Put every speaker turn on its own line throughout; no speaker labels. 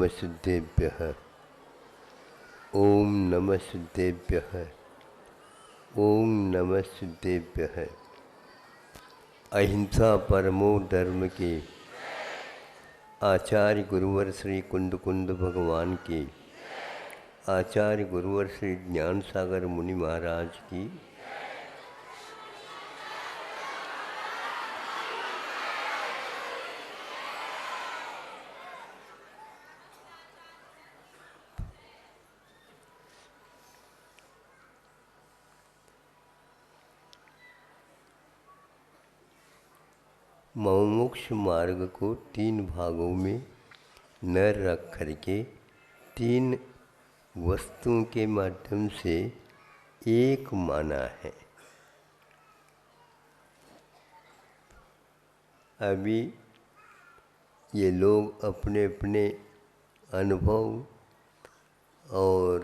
सिद्धेभ्यः। ओम नमः सिद्धेभ्यः। ओम नमः सिद्धेभ्यः। अहिंसा परमो धर्म के आचार्य गुरुवर श्री कुंद कुंद भगवान की, आचार्य गुरुवर श्री ज्ञान सागर मुनि महाराज की, मोक्ष मार्ग को 3 भागों में न रख करके 3 वस्तुओं के माध्यम से एक माना है। अभी ये लोग अपने अपने अनुभव और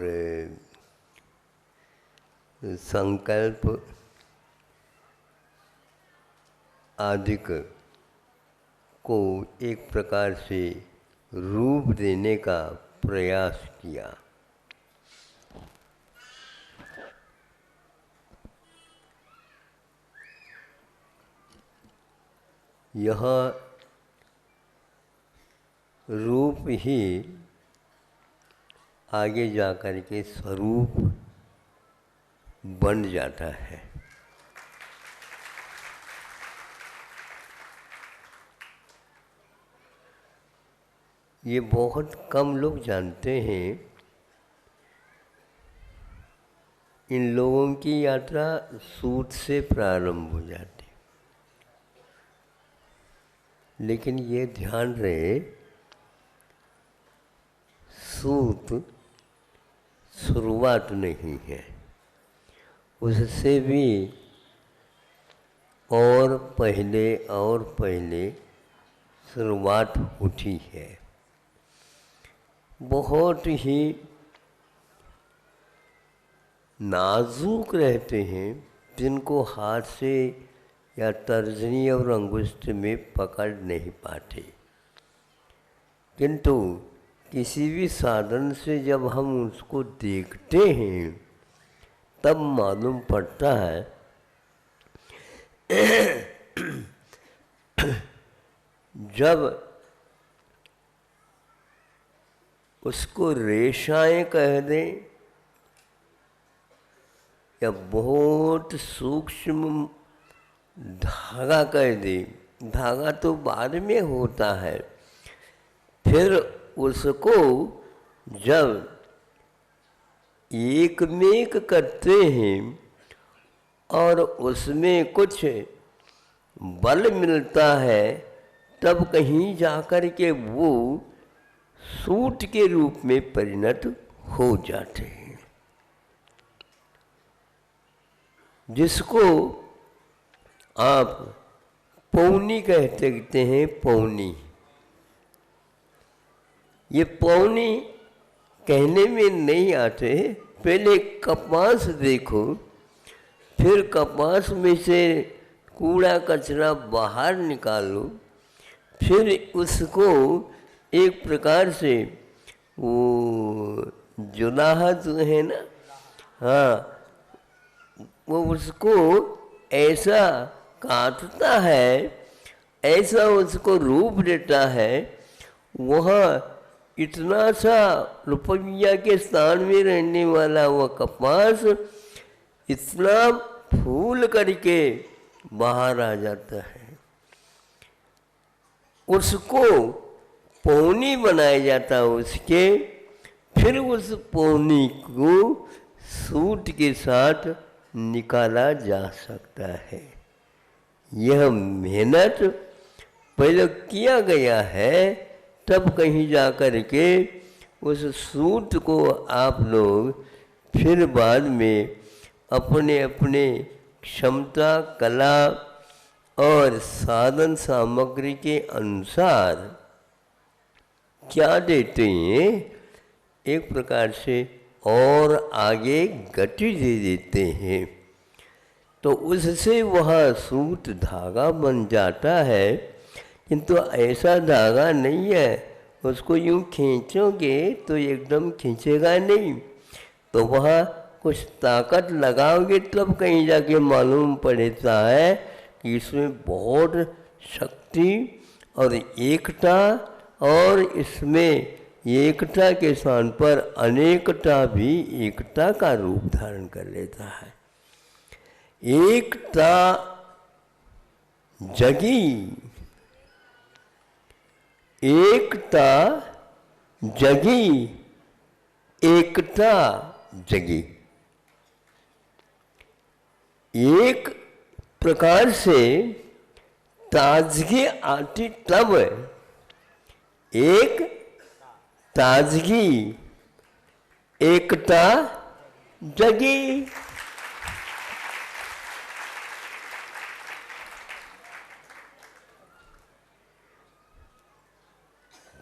संकल्प आदि को एक प्रकार से रूप देने का प्रयास किया। यह रूप ही आगे जाकर के स्वरूप बन जाता है। ये बहुत कम लोग जानते हैं। इन लोगों की यात्रा सूत से प्रारंभ हो जाती, लेकिन ये ध्यान रहे सूत शुरुआत नहीं है, उससे भी और पहले शुरुआत होती है। बहुत ही नाजुक रहते हैं, जिनको हाथ से या तर्जनी और अंगुष्ठ में पकड़ नहीं पाते, किंतु किसी भी साधन से जब हम उसको देखते हैं तब मालूम पड़ता है जब उसको रेशाएं कह दें या बहुत सूक्ष्म धागा कह दें, धागा तो बाद में होता है, फिर उसको जब एक में एक करते हैं और उसमें कुछ बल मिलता है, तब कहीं जाकर के वो सूत के रूप में परिणत हो जाते हैं, जिसको आप पौनी कहते हैं। पौनी, ये पौनी कहने में नहीं आते। पहले कपास देखो, फिर कपास में से कूड़ा कचरा बाहर निकालो, फिर उसको एक प्रकार से वो जुदाहत है ना, हाँ, वो उसको ऐसा काटता है, ऐसा उसको रूप देता है। वहाँ इतना सा रुपया के स्थान में रहने वाला वह कपास इतना फूल करके बाहर आ जाता है। उसको पौनी बनाया जाता है उसके, फिर उस पौनी को सूत के साथ निकाला जा सकता है। यह मेहनत पहले किया गया है, तब कहीं जाकर के उस सूत को आप लोग फिर बाद में अपने अपने क्षमता, कला और साधन सामग्री के अनुसार क्या देते हैं, एक प्रकार से और आगे गति दे देते हैं, तो उससे वह सूत धागा बन जाता है। किंतु ऐसा धागा नहीं है, उसको यूं खींचोगे तो एकदम खींचेगा नहीं, तो वहाँ कुछ ताकत लगाओगे तब कहीं जाके मालूम पड़ता है कि इसमें बहुत शक्ति और एकता, और इसमें एकता के स्थान पर अनेकता भी एकता का रूप धारण कर लेता है। एकता जगी, एकता जगी, एकता जगी। एक प्रकार से ताजगी आती तब, एक ताजगी, एकता जगी।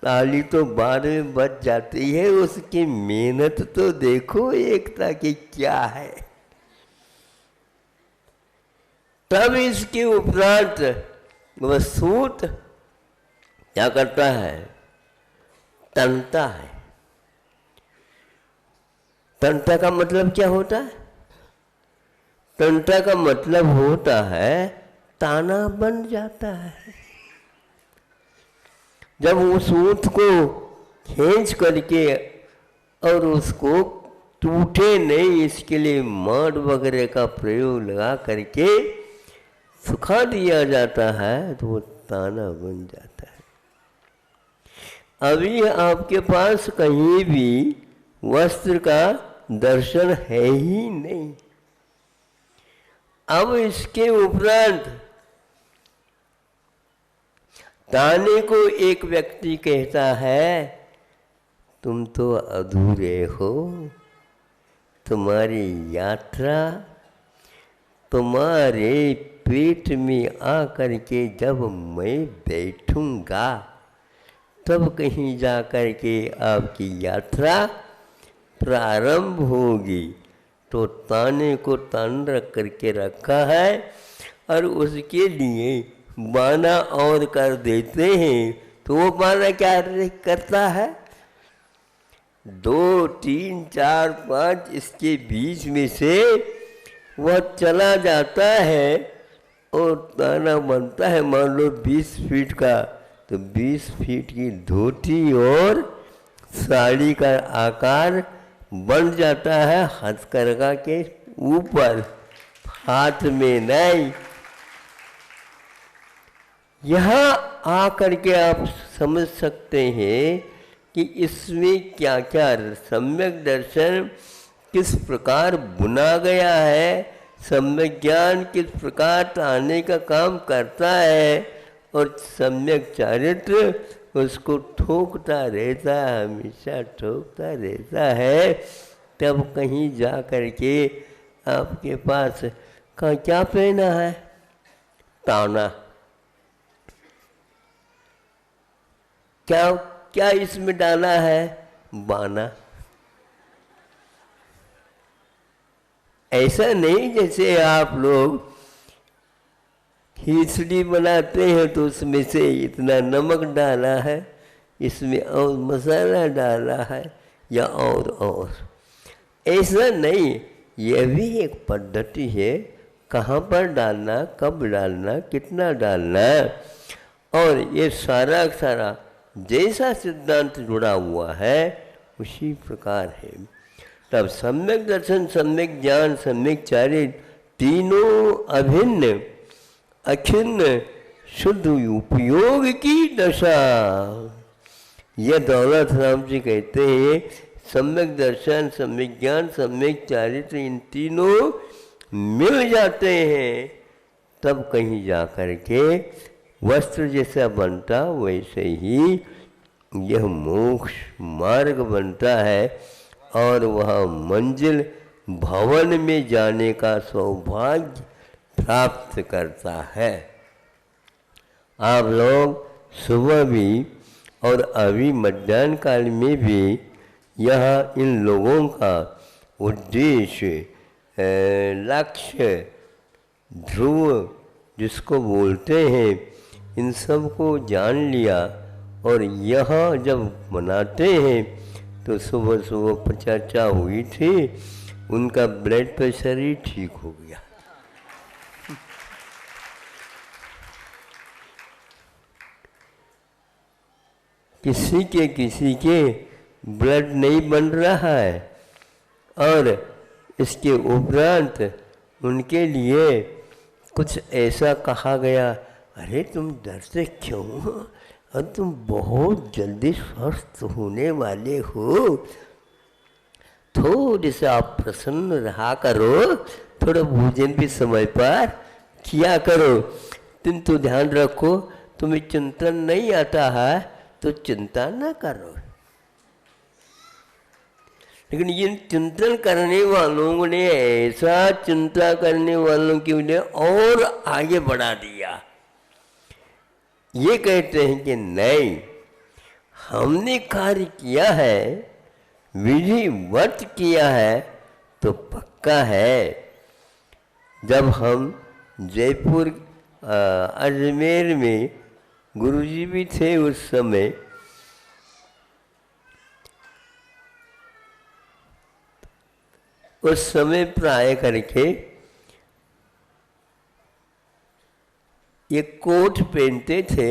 ताली तो 12 बज जाती है, उसकी मेहनत तो देखो एकता की क्या है। तब इसके उपरांत वह सूत क्या करता है, तनता है। तनता का मतलब क्या होता है? तनता का मतलब होता है ताना बन जाता है। जब उस सूत को खींच करके और उसको टूटे नहीं, इसके लिए मड वगैरह का प्रयोग लगा करके सुखा दिया जाता है, तो वो ताना बन जाता है। अभी आपके पास कहीं भी वस्त्र का दर्शन है ही नहीं। अब इसके उपरांत ताने को एक व्यक्ति कहता है, तुम तो अधूरे हो, तुम्हारी यात्रा तुम्हारे पेट में आकर के जब मैं बैठूंगा तब कहीं जा कर के आपकी यात्रा प्रारंभ होगी। तो ताने को तान रख करके रखा है और उसके लिए बाना और कर देते हैं। तो वो बाना क्या करता है, 2, 3, 4, 5 इसके बीच में से वह चला जाता है और ताना बनता है। मान लो 20 फीट का, तो 20 फीट की धोती और साड़ी का आकार बन जाता है हथकरघा के ऊपर, हाथ में नहीं। यहाँ आकर के आप समझ सकते हैं कि इसमें क्या क्या सम्यक दर्शन किस प्रकार बुना गया है, सम्यक ज्ञान किस प्रकार ताने का काम करता है, और सम्यक चारित्र उसको ठोकता रहता है, हमेशा ठोकता रहता है। तब कहीं जा कर के आपके पास का क्या पहना है, ताना। क्या क्या इसमें डाला है, बाना। ऐसा नहीं जैसे आप लोग खिचड़ी बनाते हैं तो उसमें से इतना नमक डाला है, इसमें और मसाला डाला है या और ऐसा नहीं। यह भी एक पद्धति है, कहाँ पर डालना, कब डालना, कितना डालना, और ये सारा सारा जैसा सिद्धांत जुड़ा हुआ है उसी प्रकार है। तब सम्यक दर्शन, सम्यक ज्ञान, सम्यक चारित्र तीनों अभिन्न अखिन्न शुद्ध उपयोग की दशा। यह दौलत राम जी कहते हैं सम्यक दर्शन, सम्यक ज्ञान, सम्यक चारित्र इन तीनों मिल जाते हैं तब कहीं जा कर के वस्त्र जैसा बनता वैसे ही यह मोक्ष मार्ग बनता है और वह मंजिल भवन में जाने का सौभाग्य प्राप्त करता है। आप लोग सुबह भी और अभी मध्याह्न काल में भी यह इन लोगों का उद्देश्य, लक्ष्य, ध्रुव जिसको बोलते हैं, इन सब को जान लिया और यहाँ जब मनाते हैं तो सुबह सुबह चर्चा हुई थी, उनका ब्लड प्रेशर ही ठीक हो गया। किसी के ब्लड नहीं बन रहा है और इसके उपरांत उनके लिए कुछ ऐसा कहा गया, अरे तुम डरते क्यों हो और तुम बहुत जल्दी स्वस्थ होने वाले हो, थोड़े से आप प्रसन्न रहा करो, थोड़ा भोजन भी समय पर किया करो, किंतु ध्यान रखो तुम्हें चिंतन नहीं आता है तो चिंता न करो। लेकिन ये चिंतन करने वालों ने ऐसा चिंता करने वालों की उन्हें और आगे बढ़ा दिया। ये कहते हैं कि नहीं, हमने कार्य किया है, विधिवत किया है तो पक्का है। जब हम जयपुर अजमेर में गुरुजी भी थे उस समय, प्राय करके ये कोट पहनते थे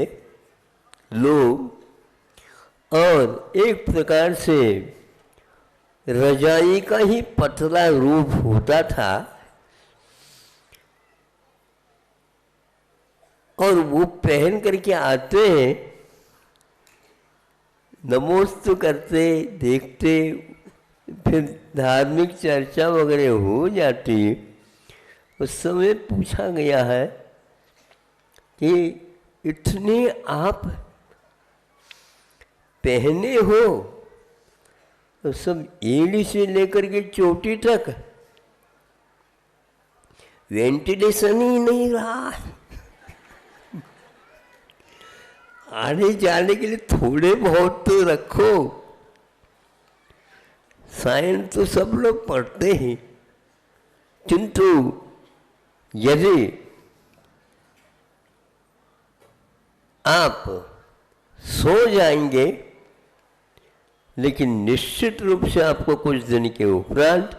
लोग और एक प्रकार से रजाई का ही पतला रूप होता था और वो पहन करके आते हैं, नमोस्तु करते, देखते, फिर धार्मिक चर्चा वगैरह हो जाती। उस समय पूछा गया है कि इतने आप पहने हो तो सब एड़ी से लेकर के चोटी तक वेंटिलेशन ही नहीं रहा, आने जाने के लिए थोड़े बहुत तो रखो। साइंस तो सब लोग पढ़ते हैं, किंतु यदि आप सो जाएंगे, लेकिन निश्चित रूप से आपको कुछ दिन के उपरांत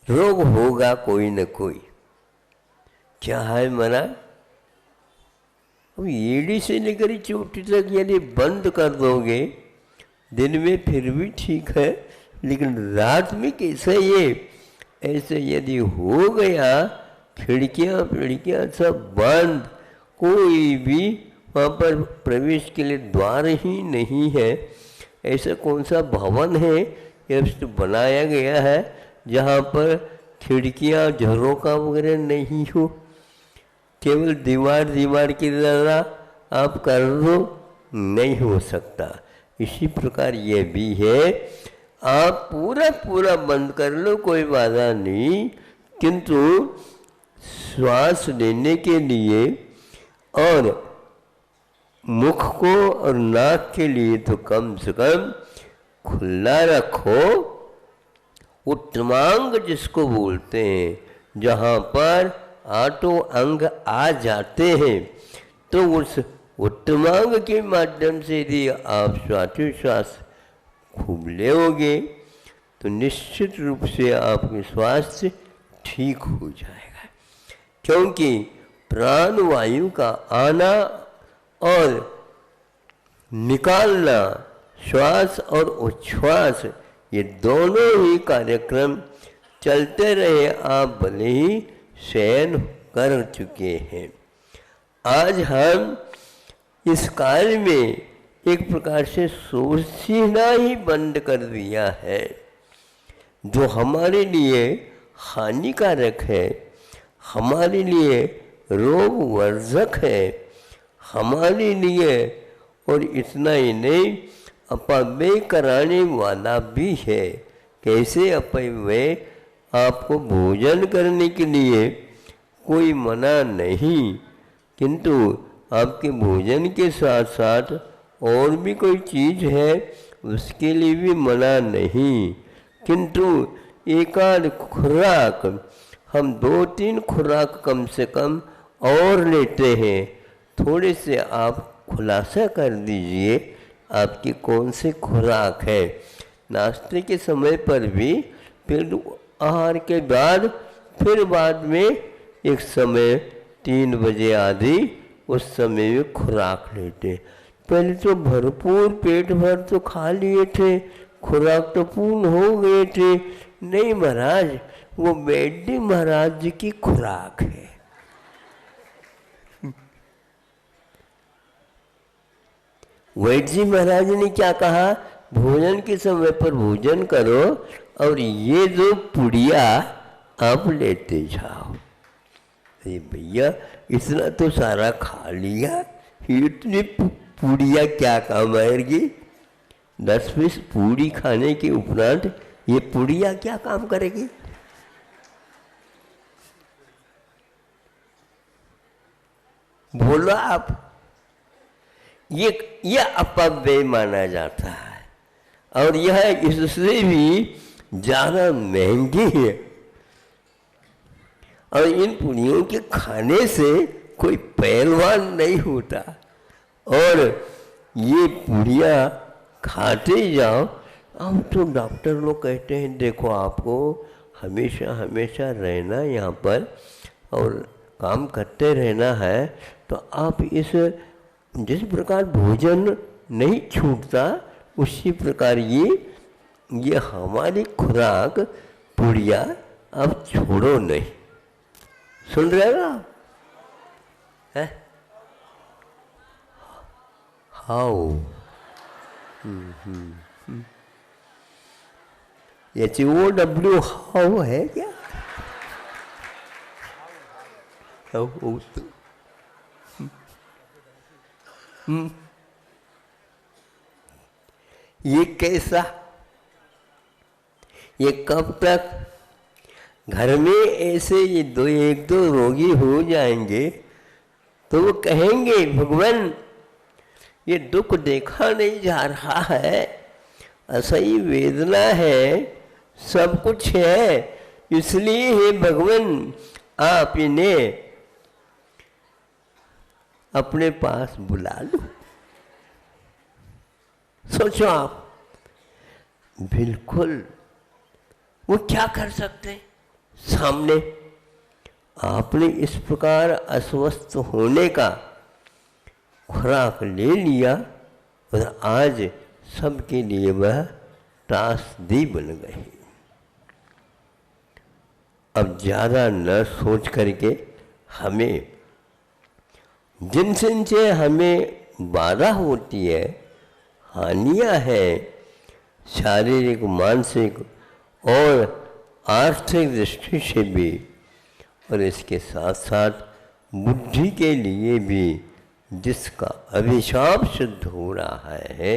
रोग होगा कोई न कोई। क्या है मना? अब एड़ी से लेकर चोटी तक यदि बंद कर दोगे, दिन में फिर भी ठीक है, लेकिन रात में कैसे ये ऐसे यदि हो गया, खिड़कियाँ सब बंद, कोई भी वहाँ पर प्रवेश के लिए द्वार ही नहीं है। ऐसा कौन सा भवन है यह तो बनाया गया है जहाँ पर खिड़कियाँ झरोका वगैरह नहीं हो, केवल दीवार की तरह आप कर दो, नहीं हो सकता। इसी प्रकार ये भी है, आप पूरा बंद कर लो, कोई बाधा नहीं, किंतु श्वास लेने के लिए और मुख को और नाक के लिए तो कम से कम खुला रखो। उत्तमांग जिसको बोलते हैं, जहाँ पर आठों अंग आ जाते हैं, तो उस उत्तमांग के माध्यम से यदि आप श्वासोच्छ्वास खूब लेओगे तो निश्चित रूप से आपके स्वास्थ्य ठीक हो जाएगा, क्योंकि प्राणवायु का आना और निकालना, श्वास और उच्छ्वास, ये दोनों ही कार्यक्रम चलते रहे, आप भले ही शयन कर चुके हैं। आज हम इस कार्य में एक प्रकार से सोचना ही बंद कर दिया है, जो हमारे लिए हानिकारक है, हमारे लिए रोग वर्धक है, हमारे लिए, और इतना ही नहीं, अपव्यय कराने वाला भी है। कैसे अपव्यय? आपको भोजन करने के लिए कोई मना नहीं, किंतु आपके भोजन के साथ साथ और भी कोई चीज़ है उसके लिए भी मना नहीं, किंतु एकाध खुराक, हम 2-3 खुराक कम से कम और लेते हैं थोड़े से आप खुलासा कर दीजिए आपकी कौन सी खुराक है। नाश्ते के समय पर भी, फिर आहार के बाद, फिर बाद में एक समय 3 बजे आदि उस समय में खुराक लेते। पहले तो भरपूर पेट भर तो खा लिए थे, खुराक तो पूर्ण हो गए थे। नहीं महाराज, वो बैडी महाराज जी की खुराक है। वैद्य जी महाराज ने क्या कहा, भोजन के समय पर भोजन करो और ये जो पुड़िया आप लेते जाओ। अरे भैया इतना तो सारा खा लिया, इतनी पुड़िया क्या काम आएगी? 10 पीस पूड़ी खाने के उपरांत ये पुड़िया क्या काम करेगी? बोलो आप। ये अपव्यय माना जाता है और यह इससे भी ज़्यादा महंगी है। और इन पुड़ियों के खाने से कोई पहलवान नहीं होता। और ये पुड़िया खाते जाओ। अब तो डॉक्टर लोग कहते हैं देखो आपको हमेशा हमेशा रहना यहाँ पर और काम करते रहना है, तो आप इस जिस प्रकार भोजन नहीं छूटता उसी प्रकार ये हमारी खुराक पुड़िया अब छोड़ो नहीं। सुन रहे हो आप? है हाउ HOW हाउ है क्या? ये कैसा? ये कब तक? घर में ऐसे ये एक दो रोगी हो जाएंगे तो वो कहेंगे भगवान ये दुख देखा नहीं जा रहा है, असही वेदना है, सब कुछ है, इसलिए हे भगवान आप इन्हें अपने पास बुला लो। सोचो आप, बिल्कुल वो क्या कर सकते? सामने आपने इस प्रकार अस्वस्थ होने का खुराक ले लिया और आज सबके लिए वह त्रासदी बन गई। अब ज़्यादा न सोच करके हमें जिनसे हमें बाधा होती है, हानियाँ हैं, शारीरिक मानसिक और आर्थिक दृष्टि से भी, और इसके साथ साथ बुद्धि के लिए भी जिसका अभिशाप सिद्ध हो रहा है,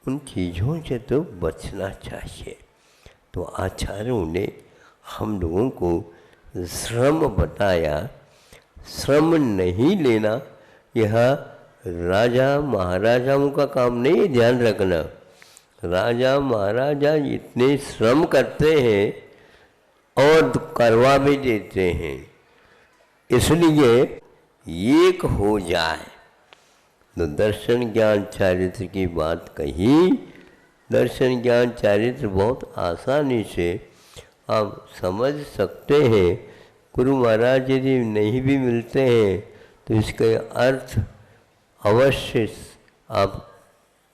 उन चीज़ों से तो बचना चाहिए। तो आचार्यों ने हम लोगों को श्रम बताया। श्रम नहीं लेना यह राजा महाराजाओं का काम नहीं, ध्यान रखना। राजा महाराजा इतने श्रम करते हैं और करवा भी देते हैं, इसलिए एक हो जाए। तो दर्शन ज्ञान चारित्र की बात कही। दर्शन ज्ञान चारित्र बहुत आसानी से आप समझ सकते हैं। गुरु महाराज यदि नहीं भी मिलते हैं तो इसका अर्थ अवश्य आप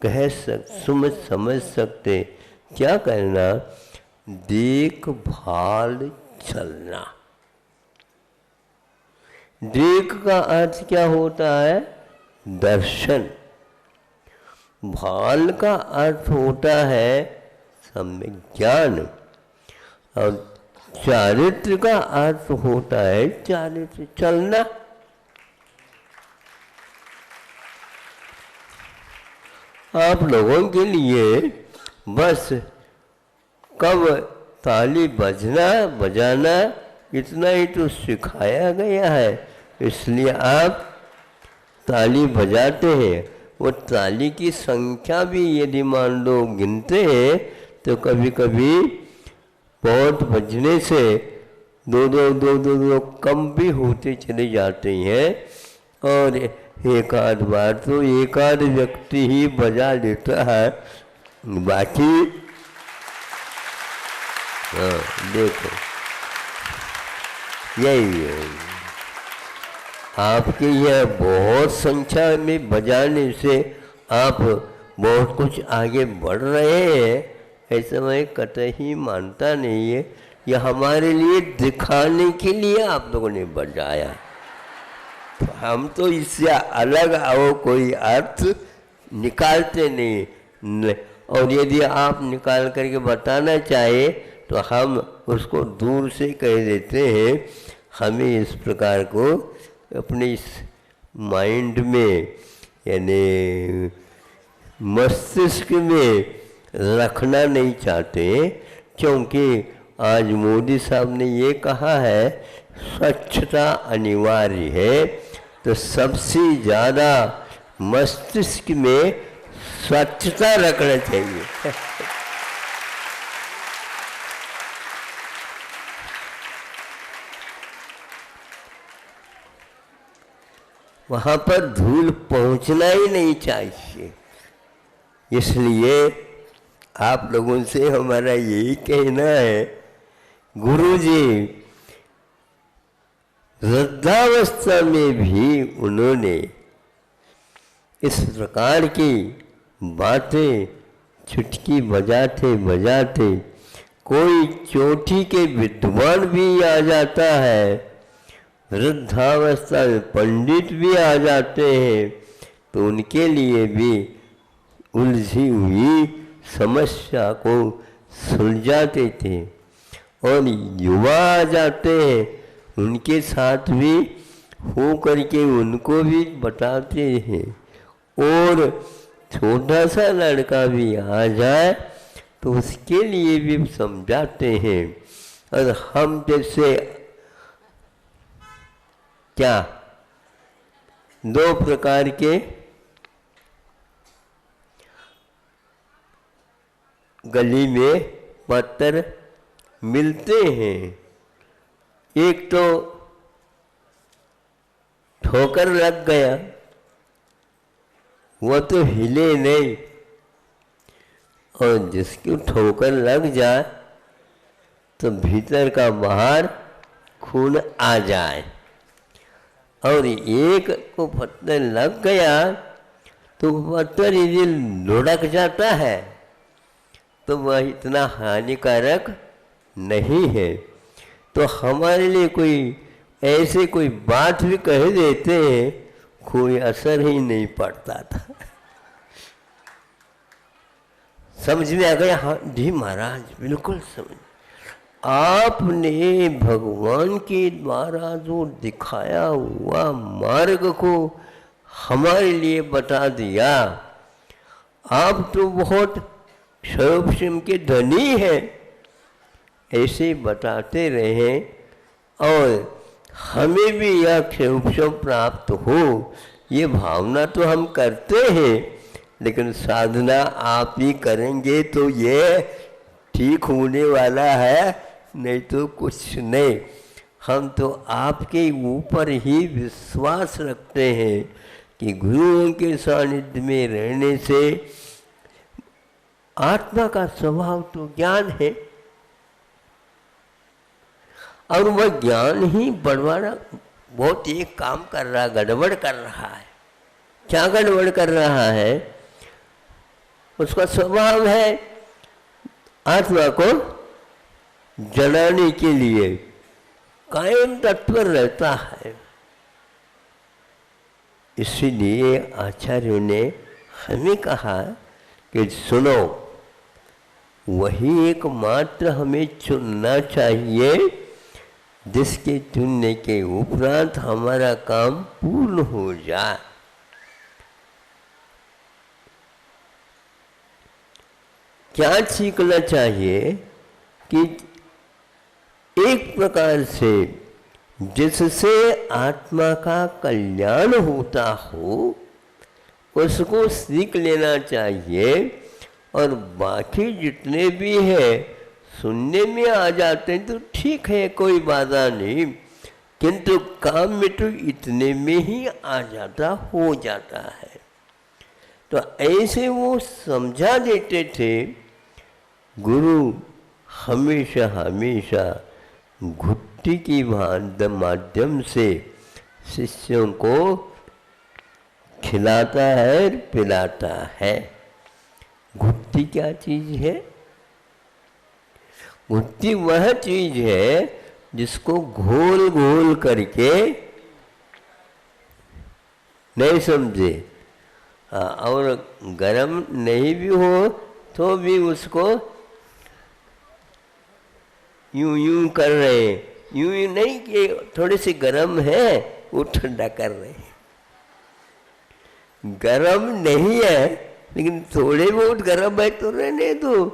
समझ सकते। क्या करना? देखभाल चलना। देख का अर्थ क्या होता है? दर्शन। भाल का अर्थ होता है सम्यक ज्ञान। और चारित्र का अर्थ होता है चारित्र चलना। आप लोगों के लिए बस कब ताली बजाना इतना ही तो सिखाया गया है, इसलिए आप ताली बजाते हैं। वो ताली की संख्या भी यदि मान लो गिनते हैं तो कभी कभी बहुत बजने से दो कम भी होते चले जाते हैं। और एक आध बार तो एक आध व्यक्ति ही बजा लेता है, बाकी हाँ देखो यही है। आपके यह बहुत संख्या में बजाने से आप बहुत कुछ आगे बढ़ रहे हैं, ऐसा मैं कतई मानता नहीं है। यह हमारे लिए दिखाने के लिए आप लोगों ने बजाया, तो हम तो इससे अलग आओ कोई अर्थ निकालते नहीं। और यदि आप निकाल करके बताना चाहे तो हम उसको दूर से कह देते हैं। हमें इस प्रकार को अपने इस माइंड में यानी मस्तिष्क में रखना नहीं चाहते, क्योंकि आज मोदी साहब ने ये कहा है स्वच्छता अनिवार्य है, तो सबसे ज़्यादा मस्तिष्क में स्वच्छता रखना चाहिए। वहाँ पर धूल पहुँचना ही नहीं चाहिए। इसलिए आप लोगों से हमारा यही कहना है, गुरुजी वृद्धावस्था में भी उन्होंने इस प्रकार की बातें चुटकी बजाते बजाते, कोई चोटी के विद्वान भी आ जाता है, वृद्धावस्था में पंडित भी आ जाते हैं, तो उनके लिए भी उलझी हुई समस्या को सुलझाते थे। और युवा आ जाते हैं, उनके साथ भी हो करके उनको भी बताते हैं। और छोटा सा लड़का भी आ जाए तो उसके लिए भी समझाते हैं। और हम जैसे क्या दो प्रकार के गली में पत्थर मिलते हैं, एक तो ठोकर लग गया, वो तो हिले नहीं, और जिसकी ठोकर लग जाए तो भीतर का बाहर खून आ जाए। और एक को पत्थर लग गया तो पत्थर यदि लुढ़क जाता है तो वह इतना हानिकारक नहीं है। तो हमारे लिए कोई ऐसे कोई बात भी कह देते हैं, कोई असर ही नहीं पड़ता था। समझ में आ गया? हाँ जी महाराज, बिल्कुल समझ। आपने भगवान के द्वारा जो दिखाया हुआ मार्ग को हमारे लिए बता दिया। आप तो बहुत क्षोभ के धनी हैं, ऐसे बताते रहे और हमें भी यह क्षोभ प्राप्त हो, ये भावना तो हम करते हैं। लेकिन साधना आप ही करेंगे तो ये ठीक होने वाला है, नहीं तो कुछ नहीं। हम तो आपके ऊपर ही विश्वास रखते हैं कि गुरुओं के सानिध्य में रहने से आत्मा का स्वभाव तो ज्ञान है, और वह ज्ञान ही बढ़वाना बहुत एक काम कर रहा, गड़बड़ कर रहा है। क्या गड़बड़ कर रहा है? उसका स्वभाव है आत्मा को जलाने के लिए कायम तत्पर रहता है। इसीलिए आचार्यों ने हमें कहा कि सुनो, वही एकमात्र हमें चुनना चाहिए जिसके चुनने के उपरांत हमारा काम पूर्ण हो जाए। क्या सीखना चाहिए कि एक प्रकार से जिससे आत्मा का कल्याण होता हो उसको सीख लेना चाहिए, और बाकी जितने भी हैं सुनने में आ जाते हैं तो ठीक है, कोई बाधा नहीं। किंतु काम में तो इतने में ही आ जाता हो जाता है। तो ऐसे वो समझा देते थे। गुरु हमेशा हमेशा घुट्टी की माध्यम से शिष्यों को खिलाता है, पिलाता है। घुट्टी क्या चीज है? घुट्टी वह चीज है जिसको घोल घोल करके, नहीं समझे, और गरम नहीं भी हो तो भी उसको यूं यूं कर रहे हैं, यूं यूं नहीं कि थोड़े से गरम है वो ठंडा कर रहे हैं। गरम नहीं है लेकिन थोड़े बहुत गरम है तो रहने दो,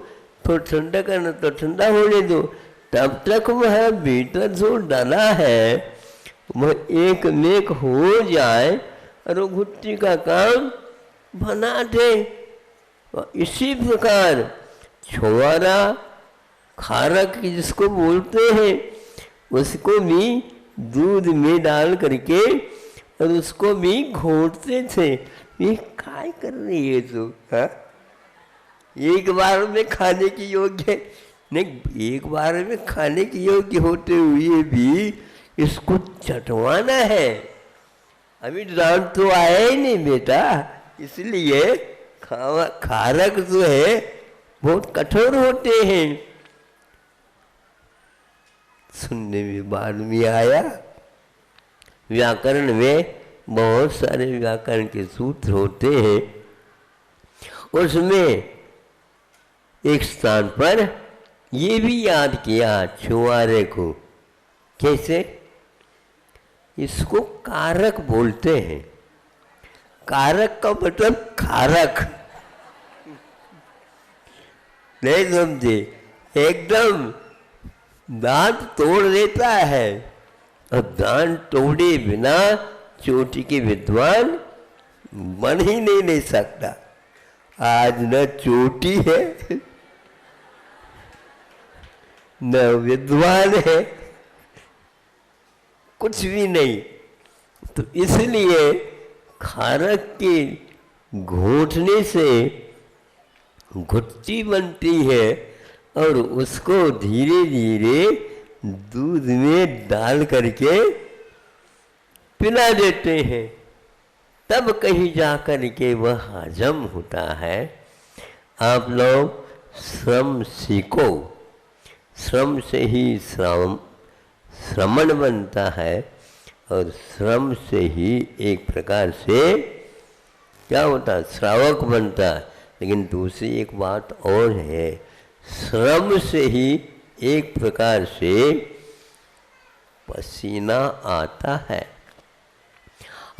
तो ठंडा करना तो ठंडा होने दो। तब तक वह भीतर जो डाला है वह एक मेक हो जाए और वो घुट्टी का काम बना दे। इसी प्रकार छुआरा खारक जिसको बोलते हैं उसको भी दूध में डाल करके और उसको भी घोटते थे। ये काय कर रही है तू? एक बार में खाने की योग्य नहीं, एक बार में खाने की योग्य होते हुए भी इसको चटवाना है। अभी दांत तो आया ही नहीं बेटा, इसलिए खारक जो है बहुत कठोर होते हैं। सुनने में बाद में आया व्याकरण में बहुत सारे व्याकरण के सूत्र होते हैं, उसमें एक स्थान पर ये भी याद किया छुआरे को। कैसे? इसको कारक बोलते हैं। कारक का मतलब खारक। नहीं समझे? एकदम दांत तोड़ देता है और दांत तोड़े बिना चोटी के विद्वान बन ही नहीं सकता। आज न चोटी है न विद्वान है, कुछ भी नहीं। तो इसलिए खारक के घोटने से घुट्टी बनती है और उसको धीरे धीरे दूध में डाल करके पिला देते हैं, तब कहीं जा कर के वह हजम होता है। आप लोग श्रम सीखो, श्रम से ही श्रमण बनता है और श्रम से ही एक प्रकार से क्या होता है? श्रावक बनता है। लेकिन दूसरी एक बात और है, श्रम से ही एक प्रकार से पसीना आता है,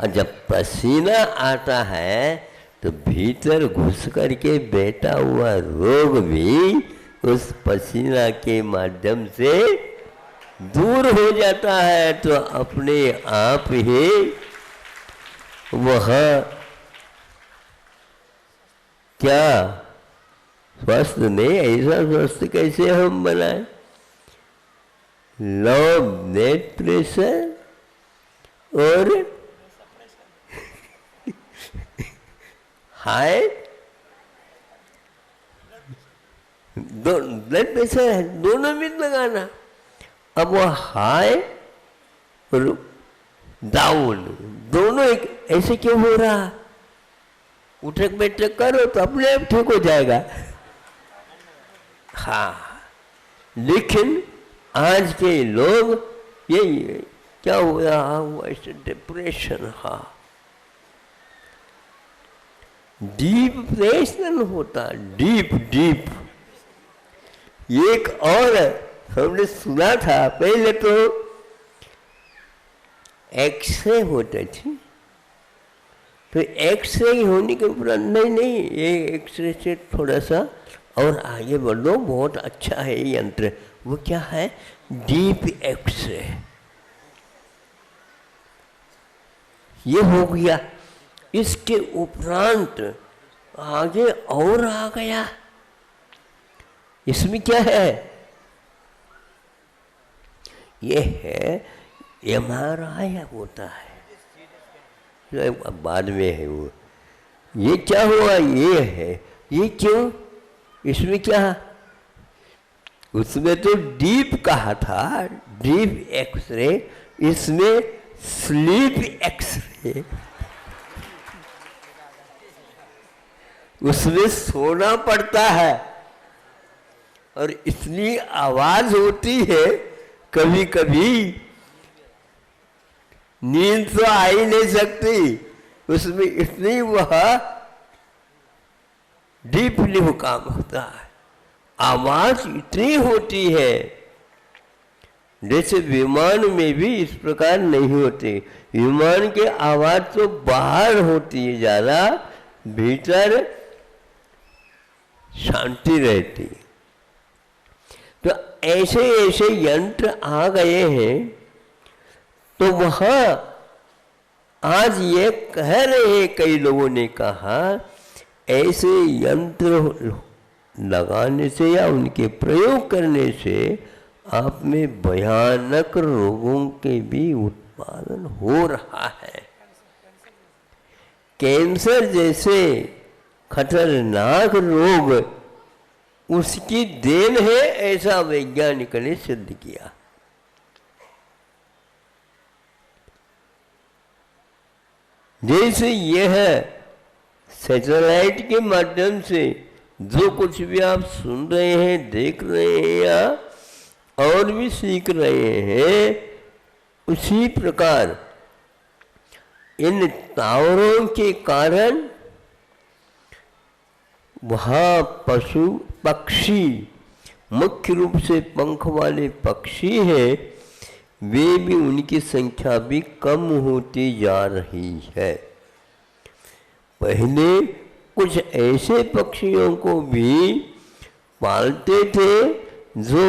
और जब पसीना आता है तो भीतर घुस करके बैठा हुआ रोग भी उस पसीना के माध्यम से दूर हो जाता है। तो अपने आप ही वह क्या स्वस्थ नहीं, ऐसा स्वस्थ कैसे हम बनाए? लो ब्लड प्रेशर और हाई ब्लड प्रेशर है, दोनों में लगाना। अब वो हाई और डाउन दोनों एक ऐसे क्यों हो रहा? उठक बैठक करो तो अपने आप ठीक हो जाएगा। हाँ, लेकिन आज के लोग यही क्या हुआ, ऐसे डिप्रेशन, हाँ डिप्रेशन होता, डीप डीप। एक और हमने सुना था पहले तो एक्सरे होते थे, तो एक्सरे होने के ऊपर नहीं ये एक्सरे से थोड़ा सा और आगे बढ़ो, बहुत अच्छा है ये यंत्र। वो क्या है? Deep X-ray. ये हो गया। इसके उपरांत आगे और आ गया। इसमें क्या है? ये है MRI होता है, बाद में है वो। ये क्या हुआ, ये है, ये क्यों, इसमें क्या, उसमें तो डीप कहा था, डीप एक्सरे, इसमें स्लीप एक्सरे, उसमें सोना पड़ता है और इतनी आवाज होती है, कभी कभी नींद तो आ ही नहीं सकती, उसमें इतनी वह डीपली वो काम होता है, आवाज इतनी होती है। जैसे विमान में भी इस प्रकार नहीं होती, विमान की आवाज तो बाहर होती है, ज्यादा भीतर शांति रहती। तो ऐसे ऐसे यंत्र आ गए हैं, तो वहां आज ये कह रहे हैं, कई लोगों ने कहा ऐसे यंत्र लगाने से या उनके प्रयोग करने से आप में भयानक रोगों के भी उत्पादन हो रहा है। कैंसर जैसे खतरनाक रोग उसकी देन है, ऐसा वैज्ञानिक ने सिद्ध किया। जैसे यह सैटेलाइट के माध्यम से जो कुछ भी आप सुन रहे हैं, देख रहे हैं या और भी सीख रहे हैं, उसी प्रकार इन टावरों के कारण वहाँ पशु पक्षी, मुख्य रूप से पंख वाले पक्षी हैं, वे भी, उनकी संख्या भी कम होती जा रही है। पहले कुछ ऐसे पक्षियों को भी पालते थे जो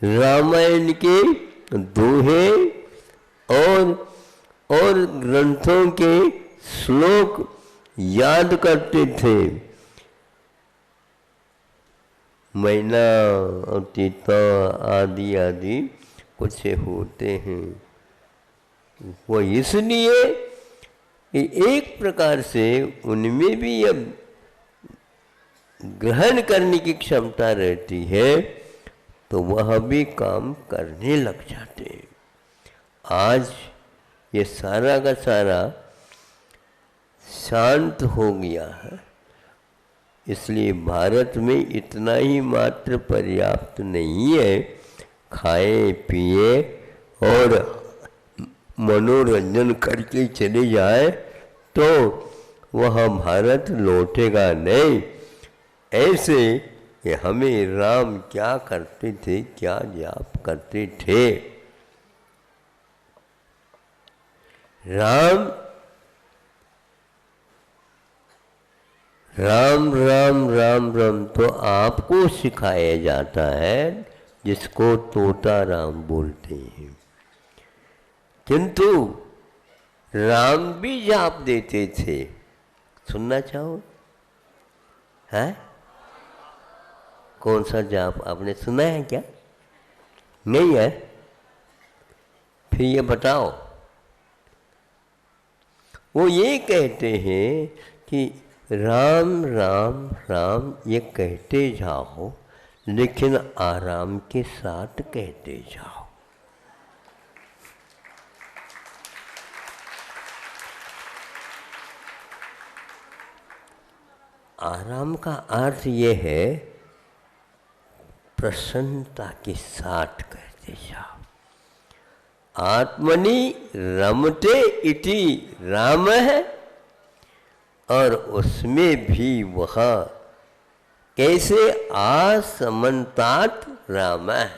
रामायण के दोहे और ग्रंथों के श्लोक याद करते थे। मैना और तीता आदि आदि कुछ होते हैं। वो इसलिए एक प्रकार से उनमें भी यह ग्रहण करने की क्षमता रहती है, तो वह भी काम करने लग जाते हैं। आज ये सारा का सारा शांत हो गया है, इसलिए भारत में इतना ही मात्र पर्याप्त नहीं है। खाए पिए और मनोरंजन करके चले जाए तो वह भारत लौटेगा नहीं। ऐसे कि हमें राम क्या करते थे, क्या जाप करते थे। राम राम राम राम राम तो आपको सिखाया जाता है, जिसको तोता राम बोलते हैं, किंतु राम भी जाप देते थे। सुनना चाहो? है कौन सा जाप आपने सुना है क्या? नहीं है? फिर ये बताओ। वो ये कहते हैं कि राम राम राम ये कहते जाओ, लेकिन आराम के साथ कहते जाओ। आराम का अर्थ ये है प्रसन्नता के साथ कहते जाओ। आत्मनि रमते इति राम है, और उसमें भी वह कैसे आसमन्तात राम है,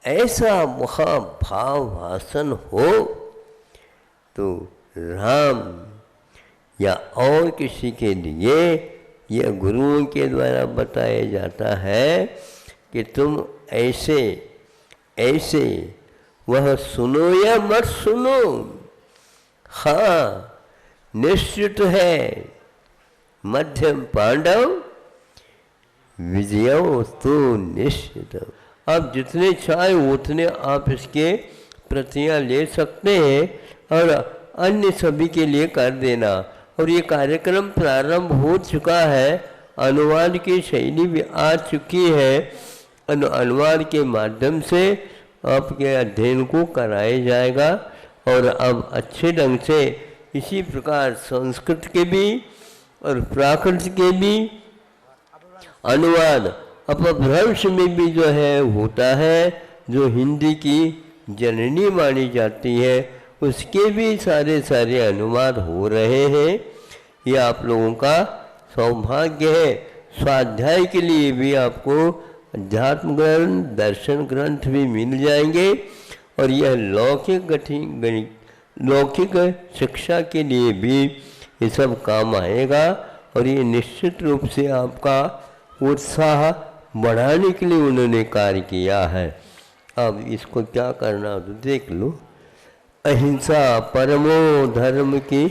ऐसा वह भाव भाषण हो तो राम या और किसी के लिए यह गुरुओं के द्वारा बताया जाता है कि तुम ऐसे ऐसे, वह सुनो या मत सुनो, हाँ निश्चित है मध्यम पांडव विजयो तो निश्चित। आप जितने चाहे उतने आप इसके प्रतियां ले सकते हैं और अन्य सभी के लिए कर देना। और ये कार्यक्रम प्रारंभ हो चुका है, अनुवाद की शैली भी आ चुकी है। अनुवाद के माध्यम से आपके अध्ययन को कराया जाएगा और अब अच्छे ढंग से इसी प्रकार संस्कृत के भी और प्राकृत के भी अनुवाद अपभ्रंश में भी जो है होता है। जो हिंदी की जननी मानी जाती है उसके भी सारे अनुवाद हो रहे हैं। ये आप लोगों का सौभाग्य है। स्वाध्याय के लिए भी आपको अध्यात्म ग्रंथ, दर्शन ग्रंथ भी मिल जाएंगे और यह लौकिक शिक्षा के लिए भी ये सब काम आएगा और ये निश्चित रूप से आपका उत्साह बढ़ाने के लिए उन्होंने कार्य किया है। अब इसको क्या करना तो देख लो। अहिंसा परमो धर्म की